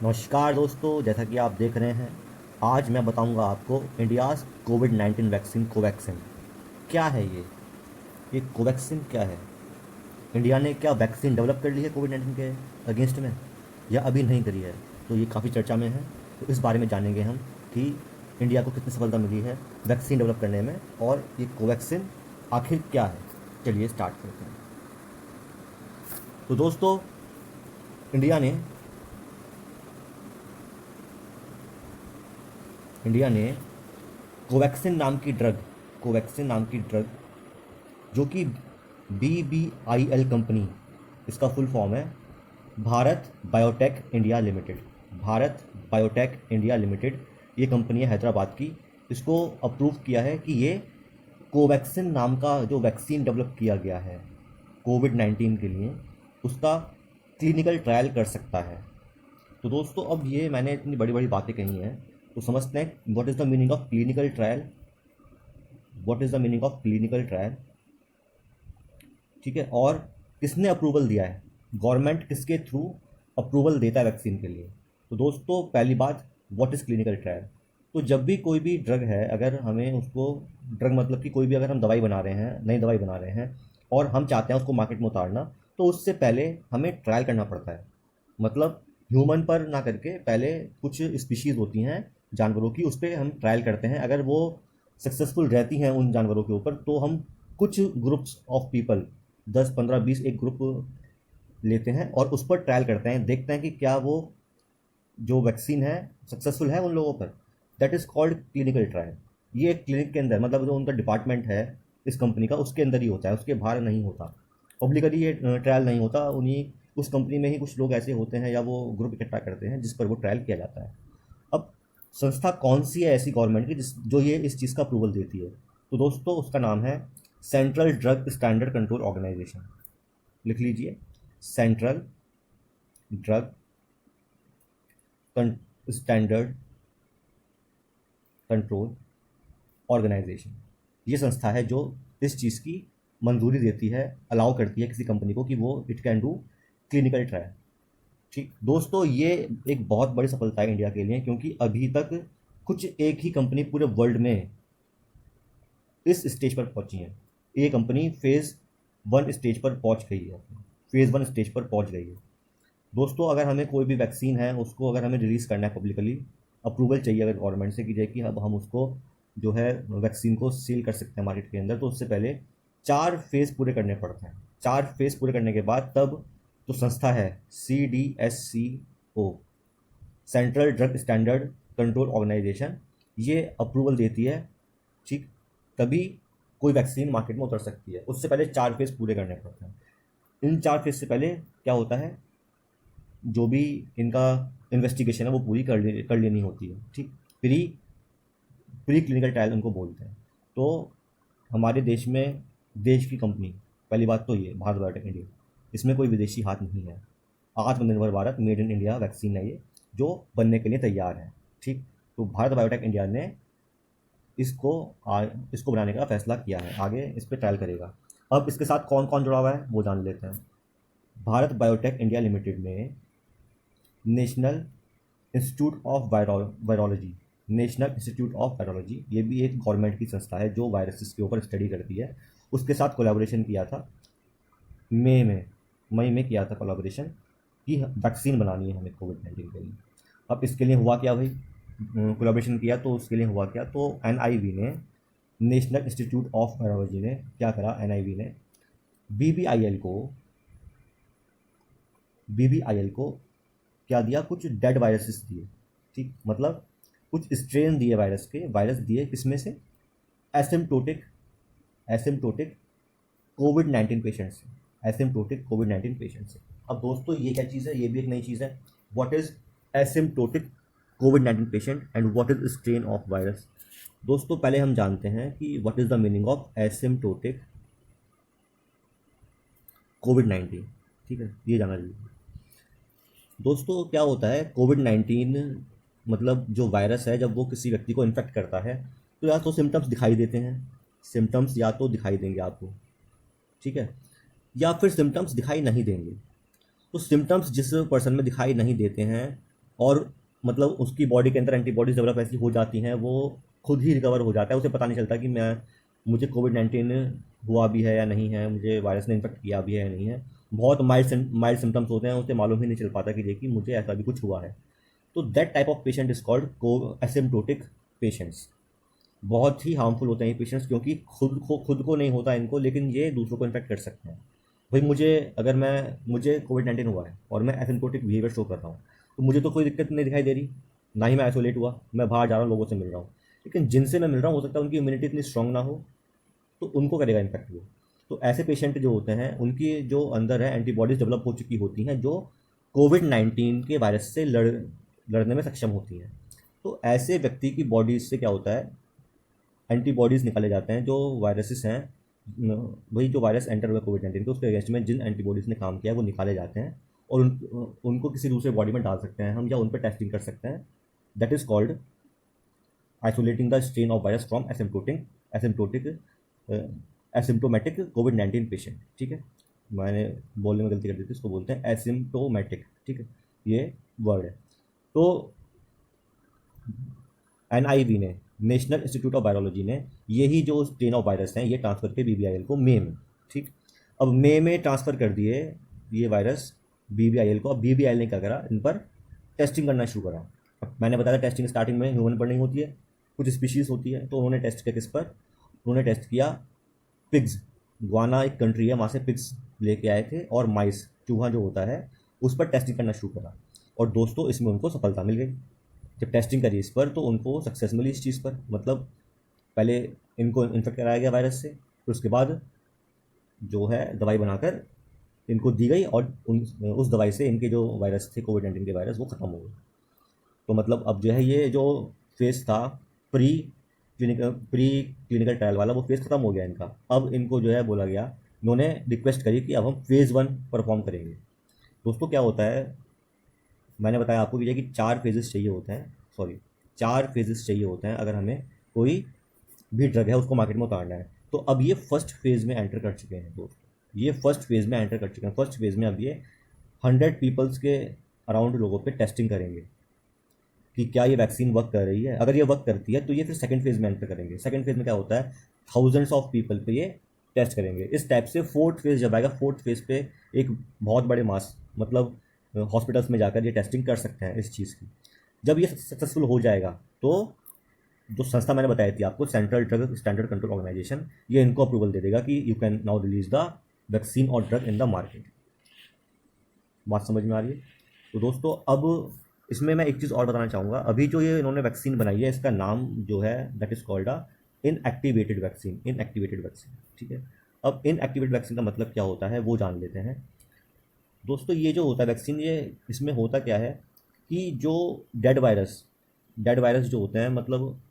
नमस्कार दोस्तों, जैसा कि आप देख रहे हैं, आज मैं बताऊंगा आपको इंडियाज़ कोविड-19 वैक्सीन कोवैक्सिन क्या है। ये कोवैक्सिन क्या है? इंडिया ने क्या वैक्सीन डेवलप कर ली है कोविड-19 के अगेंस्ट में, या अभी नहीं करी है? तो ये काफ़ी चर्चा में है। तो इस बारे में जानेंगे हम कि इंडिया को कितनी सफलता मिली है वैक्सीन डेवलप करने में, और ये कोवैक्सिन आखिर क्या है। चलिए स्टार्ट करते हैं। तो दोस्तों, इंडिया ने इंडिया ने कोवैक्सिन नाम की ड्रग, जो कि BBIL कंपनी, इसका फुल फॉर्म है Bharat biotech India limited. Bharat biotech India limited ये कंपनी है हैदराबाद की। इसको अप्रूव किया है कि ये कोवैक्सिन नाम का जो वैक्सीन डेवलप किया गया है कोविड-19 के लिए, उसका क्लिनिकल ट्रायल कर सकता है। तो दोस्तों, अब ये मैंने इतनी बड़ी बड़ी बातें कही हैं, तो समझते हैं what is the meaning of clinical trial. What is the meaning of clinical trial, ठीक है। और किसने अप्रूवल दिया है, गवर्नमेंट किसके थ्रू अप्रूवल देता है वैक्सीन के लिए। तो दोस्तों, पहली बात, व्हाट इज़ क्लिनिकल ट्रायल। तो जब भी कोई भी ड्रग है, अगर हमें उसको, ड्रग मतलब कि कोई भी, अगर हम दवाई बना रहे हैं, नई दवाई बना रहे हैं और हम चाहते हैं उसको मार्केट में उतारना, तो उससे पहले हमें ट्रायल करना पड़ता है। मतलब ह्यूमन पर ना करके पहले कुछ स्पीशीज़ होती हैं जानवरों की, उस पर हम ट्रायल करते हैं। अगर वो सक्सेसफुल रहती हैं उन जानवरों के ऊपर, तो हम कुछ ग्रुप्स ऑफ पीपल, 10 15 20 एक ग्रुप लेते हैं और उस पर ट्रायल करते हैं, देखते हैं कि क्या वो जो वैक्सीन है सक्सेसफुल है उन लोगों पर। That is called clinical trial. ये एक क्लिनिक के अंदर, मतलब जो उनका डिपार्टमेंट है इस कंपनी का, उसके अंदर ही होता है, उसके बाहर नहीं होता। पब्लिकली ये ट्रायल नहीं होता। उन्हीं उस कंपनी में ही कुछ लोग ऐसे होते हैं या वो ग्रुप इकट्ठा करते हैं जिस पर वो ट्रायल किया जाता है। अब संस्था कौन सी है ऐसी गवर्नमेंट की जो ये इस चीज़ का अप्रूवल देती है? तो दोस्तों, उसका नाम है central drug standard control organisation. लिख लीजिए, central drug standard control organisation. ये संस्था है जो इस चीज़ की मंजूरी देती है, अलाउ करती है किसी कंपनी को कि वो it can do clinical trial. ठीक दोस्तों, ये एक बहुत बड़ी सफलता है इंडिया के लिए, क्योंकि अभी तक कुछ एक ही कंपनी पूरे वर्ल्ड में इस स्टेज पर पहुंची है। ये कंपनी फेज़ 1 स्टेज पर पहुंच गई है, फेज़ 1 स्टेज पर पहुंच गई है। दोस्तों, अगर हमें कोई भी वैक्सीन है उसको अगर हमें रिलीज़ करना है पब्लिकली, अप्रूवल चाहिए अगर गवर्नमेंट से कि जाए कि अब हम उसको जो है वैक्सीन को सेल कर सकते हैं मार्केट के अंदर, तो उससे पहले 4 फेज़ पूरे करने पड़ते हैं। 4 फेज़ पूरे करने के बाद तब जो संस्था है CDSCO, central drug standard control organisation, ये अप्रूवल देती है, ठीक। तभी कोई वैक्सीन मार्केट में उतर सकती है। उससे पहले 4 फेज़ पूरे करने पड़ते हैं। इन 4 फेज़ से पहले क्या होता है, जो भी इनका इन्वेस्टिगेशन है वो पूरी कर लेनी होती है, ठीक। प्री प्री क्लिनिकल ट्रायल उनको बोलते हैं। तो हमारे देश में, देश की कंपनी, पहली बात तो ये भारत बायोटेक इंडिया, इसमें कोई विदेशी हाथ नहीं है। आत्मनिर्भर Bharat, made in India vaccine है ये, जो बनने के लिए तैयार है, ठीक। तो भारत बायोटेक इंडिया ने इसको इसको बनाने का फैसला किया है, आगे इस पर ट्रायल करेगा। अब इसके साथ कौन कौन जुड़ा हुआ है वो जान लेते हैं। भारत बायोटेक इंडिया लिमिटेड में national institute of virology, national institute of virology, ये भी एक गवर्नमेंट की संस्था है जो वायरसेस के ऊपर स्टडी करती है। उसके साथ कोलैबोरेशन किया था, मई में मई में किया था कोलैबोरेशन, कि वैक्सीन बनानी है हमें कोविड-19 के लिए। अब इसके लिए हुआ क्या भाई, कोलैबोरेशन किया तो उसके लिए हुआ क्या, तो NIV ने, नेशनल इंस्टीट्यूट ऑफ वायरोलॉजी ने क्या करा, NIV ने BBIL को BBIL को क्या दिया, कुछ डेड वायरसेस दिए, ठीक। मतलब कुछ स्ट्रेन दिए वायरस के, वायरस दिए किसमें से, एसिम्प्टोटिक एसिम्प्टोटिक कोविड-19 पेशेंट से, एसिम्प्टोटिक कोविड-19 पेशेंट से। अब दोस्तों, ये क्या चीज़ है, ये भी एक नई चीज़ है। व्हाट इज़ एसिम्प्टोटिक कोविड-19 patient and what is strain of virus. दोस्तों, पहले हम जानते हैं कि what is the meaning of asymptotic कोविड-19, ठीक है, ये जाना जरूरी है। दोस्तों, क्या होता है कोविड-19, मतलब जो वायरस है, जब वो किसी व्यक्ति को इन्फेक्ट करता है, तो या तो सिम्टम्स दिखाई देते हैं, सिम्टम्स या तो दिखाई देंगे आपको, ठीक है, या फिर सिम्टम्स दिखाई नहीं देंगे। तो सिम्टम्स जिस पर्सन में दिखाई नहीं देते हैं और मतलब उसकी बॉडी के अंदर एंटीबॉडीज डेवलप ऐसी हो जाती हैं, वो खुद ही रिकवर हो जाता है, उसे पता नहीं चलता कि मुझे कोविड-19 हुआ भी है या नहीं है, मुझे वायरस ने इन्फेक्ट किया भी है या नहीं है। बहुत माइल्ड सिम्टम्स होते हैं, उसे मालूम ही नहीं चल पाता कि देखिए मुझे ऐसा भी कुछ हुआ है। तो that type of patient is called को एसिम्प्टोटिक पेशेंट्स। बहुत ही हार्मफुल होते हैं ये पेशेंट्स, क्योंकि खुद को नहीं होता इनको, लेकिन ये दूसरों को इन्फेक्ट कर सकते हैं। भाई मुझे कोविड-19 हुआ है और मैं एसिम्प्टोटिक बिहेवियर शो कर रहा हूँ, तो मुझे तो कोई दिक्कत नहीं दिखाई दे रही, ना ही मैं आइसोलेट हुआ, मैं बाहर जा रहा हूँ, लोगों से मिल रहा हूँ। लेकिन जिनसे मैं मिल रहा हूँ, हो सकता है उनकी इम्यूनिटी इतनी स्ट्रांग ना हो, तो उनको करेगा इन्फेक्ट वो। तो ऐसे पेशेंट जो होते हैं, उनकी जो अंदर है एंटीबॉडीज डेवलप हो चुकी होती हैं, जो कोविड-19 के वायरस से लड़ने में सक्षम होती हैं। तो ऐसे व्यक्ति की बॉडी से क्या होता है, एंटीबॉडीज़ निकाले जाते हैं, जो वायरसेस हैं, वही जो वायरस एंटर हुआ कोविड-19 के, उसके अगेंस्ट में जिन एंटीबॉडीज़ ने काम किया है वो निकाले जाते हैं, और उनको किसी दूसरे बॉडी में डाल सकते हैं हम, या उन पर टेस्टिंग कर सकते हैं। That is called isolating the strain of virus from asymptotic asymptomatic covid patient. ठीक है, मैंने बोलने में गलती कर दी थी, इसको बोलते हैं एसिम्प्टोमेटिक। ठीक है, ये वर्ड है। तो एनआईवी ने, नेशनल इंस्टीट्यूट ऑफ वायरोलॉजी ने, यही जो स्ट्रेन ऑफ वायरस हैं ये ट्रांसफ़र किए बीबीआईएल को मई में। ठीक, अब मई में ट्रांसफ़र कर दिए ये वायरस बीबीआईएल को। अब बीबीआईएल ने क्या करा, इन पर टेस्टिंग करना शुरू करा। अब मैंने बताया था टेस्टिंग स्टार्टिंग में ह्यूमन पर नहीं होती है, कुछ स्पीशीज़ होती है। तो उन्होंने टेस्ट किया किस पर, उन्होंने टेस्ट किया पिग्स। गुआना एक कंट्री है, वहाँ से पिग्स लेके आए थे, और माइस, चूहा जो होता है, उस पर टेस्टिंग करना शुरू करा। और दोस्तों इसमें उनको सफलता मिल गई। जब टेस्टिंग करी इस पर, तो उनको सक्सेस मिली इस चीज़ पर। मतलब पहले इनको इन्फेक्ट कराया गया वायरस से, फिर उसके बाद जो है दवाई बनाकर इनको दी गई, और उस दवाई से इनके जो वायरस थे कोविड-19 के वायरस, वो ख़त्म हो गए। तो मतलब अब जो है ये जो फेज़ था प्री क्लिनिकल ट्रायल वाला, वो फेज़ ख़त्म हो गया इनका। अब इनको जो है बोला गया, इन्होंने रिक्वेस्ट करी कि अब हम फेज़ 1 परफॉर्म करेंगे। दोस्तों क्या होता है, मैंने बताया आपको कि 4 फेजेस चाहिए होते हैं, 4 फेजेस चाहिए होते हैं अगर हमें कोई भी ड्रग है उसको मार्केट में उतारना है। तो अब ये फर्स्ट फेज़ में एंटर कर चुके हैं दोस्तों, ये फर्स्ट फेज़ में एंटर कर चुके हैं। फर्स्ट फेज़ में अब ये 100 पीपल्स के अराउंड लोगों पे टेस्टिंग करेंगे कि क्या ये वैक्सीन वर्क कर रही है। अगर ये वर्क करती है तो ये फिर सेकंड फेज़ में एंटर करेंगे। सेकंड फेज़ में क्या होता है, थाउजेंड्स ऑफ पीपल पे ये टेस्ट करेंगे। इस टाइप से फोर्थ फेज़ जब आएगा, फोर्थ फेज़ पे एक बहुत बड़े मास, मतलब हॉस्पिटल्स में जाकर ये टेस्टिंग कर सकते हैं इस चीज़ की। जब ये सक्सेसफुल हो जाएगा, तो जो संस्था मैंने बताई थी आपको, central drug standard control organisation, ये इनको अप्रूवल दे देगा कि you can now release the vaccine और ड्रग इन द मार्केट। बात समझ में आ रही है? तो दोस्तों अब इसमें मैं एक चीज़ और बताना चाहूँगा। अभी जो ये इन्होंने वैक्सीन बनाई है, इसका नाम जो है that is called a inactivated vaccine. ठीक है, अब इनएक्टिवेटेड वैक्सीन का मतलब क्या होता है वो जान लेते हैं। दोस्तों ये जो होता है वैक्सीन, ये इसमें होता क्या है कि जो डेड वायरस जो होते हैं, मतलब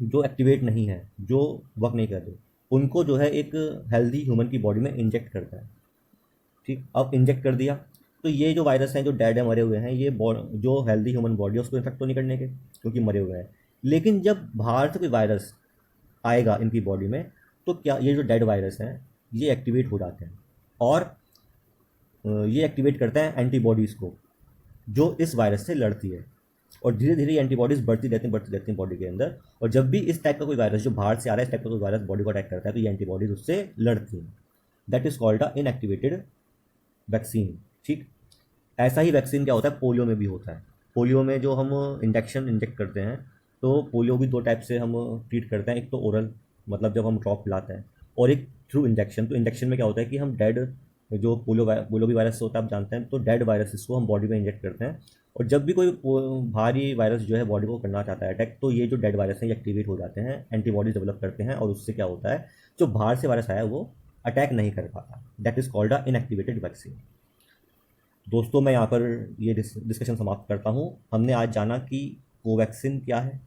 जो एक्टिवेट नहीं है, जो वर्क नहीं कर रहे, उनको जो है एक हेल्दी ह्यूमन की बॉडी में इंजेक्ट करता है। ठीक, अब इंजेक्ट कर दिया, तो ये जो वायरस हैं जो डेड है, मरे हुए हैं, ये जो हेल्दी ह्यूमन बॉडी है उसको इन्फेक्ट तो नहीं करने के, क्योंकि मरे हुए हैं। लेकिन जब बाहर से कोई वायरस आएगा इनकी बॉडी में, तो क्या ये जो डेड वायरस हैं ये एक्टिवेट हो जाते हैं, और ये एक्टिवेट करता है एंटीबॉडीज़ को जो इस वायरस से लड़ती है। और धीरे धीरे ये एंटीबॉडीज़ बढ़ती रहती हैं बॉडी के अंदर। और जब भी इस टाइप का कोई वायरस जो बाहर से आ रहा है, इस टाइप का कोई वायरस बॉडी को अटैक करता है, तो ये एंटीबॉडीज़ उससे लड़ती हैं। That is called a inactivated vaccine. ठीक, ऐसा ही वैक्सीन क्या होता है, पोलियो में भी होता है। पोलियो में जो हम इंजेक्ट करते हैं, तो पोलियो भी 2 टाइप से हम ट्रीट करते हैं। एक तो ओरल, मतलब जब हम ड्रॉप पिलाते हैं, और एक थ्रू इंजेक्शन। तो इंजेक्शन में क्या होता है कि हम डेड जो पोलियो भी वायरस होता है, आप जानते हैं, तो डेड वायरस को हम बॉडी में इंजेक्ट करते हैं। और जब भी कोई भारी वायरस जो है बॉडी को करना चाहता है अटैक, तो ये जो डेड वायरस हैं ये एक्टिवेट हो जाते हैं, एंटीबॉडीज डेवलप करते हैं, और उससे क्या होता है, जो बाहर से वायरस आया वो अटैक नहीं कर पाता। That is called a inactivated vaccine. दोस्तों मैं यहाँ पर ये डिस्कशन समाप्त करता हूँ। हमने आज जाना कि कोवैक्सीन क्या है,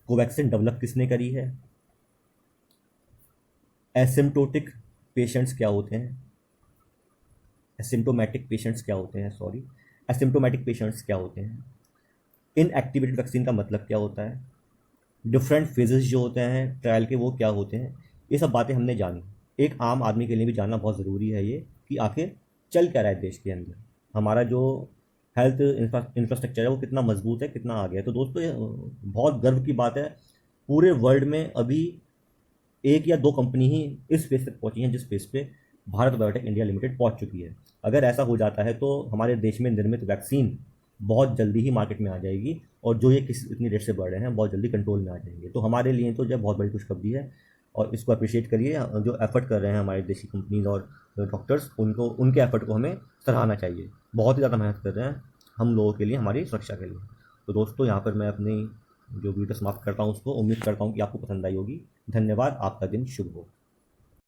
कोवैक्सीन डेवलप किसने करी है, एसिम्प्टोटिक पेशेंट्स क्या होते हैं, एसिम्प्टोमेटिक पेशेंट्स क्या होते हैं, एसिम्प्टोमेटिक पेशेंट्स क्या होते हैं, इनएक्टिवेटेड वैक्सीन का मतलब क्या होता है, डिफरेंट फेजेस जो होते हैं ट्रायल के वो क्या होते हैं। ये सब बातें हमने जानी। एक आम आदमी के लिए भी जानना बहुत ज़रूरी है ये, कि आखिर चल क्या रहा है देश के अंदर। हमारा जो हेल्थ इंफ्रास्ट्रक्चर है वो कितना मजबूत है, कितना आगे है। तो दोस्तों ये बहुत गर्व की बात है, पूरे वर्ल्ड में अभी एक या दो कंपनी ही इस स्पेस तक पहुंची हैं जिस स्पेस पे भारत बायोटेक इंडिया लिमिटेड पहुंच चुकी है। अगर ऐसा हो जाता है तो हमारे देश में निर्मित वैक्सीन बहुत जल्दी ही मार्केट में आ जाएगी, और जो ये किस इतनी रेट से बढ़ रहे हैं बहुत जल्दी कंट्रोल में आ जाएंगे। तो हमारे लिए तो जो बहुत बड़ी खुशखबरी है, और इसको अप्रिशिएट करिए। जो एफर्ट कर रहे हैं हमारे देशी कंपनीज और डॉक्टर्स, उनको उनके एफर्ट को हमें सराहना चाहिए। बहुत ही ज़्यादा मेहनत कर रहे हैं हम लोगों के लिए, हमारी सुरक्षा के लिए। तो दोस्तों यहाँ पर मैं अपनी जो वीडियो समाप्त करता हूँ उसको, उम्मीद करता हूँ कि आपको पसंद आई होगी। धन्यवाद, आपका दिन शुभ हो।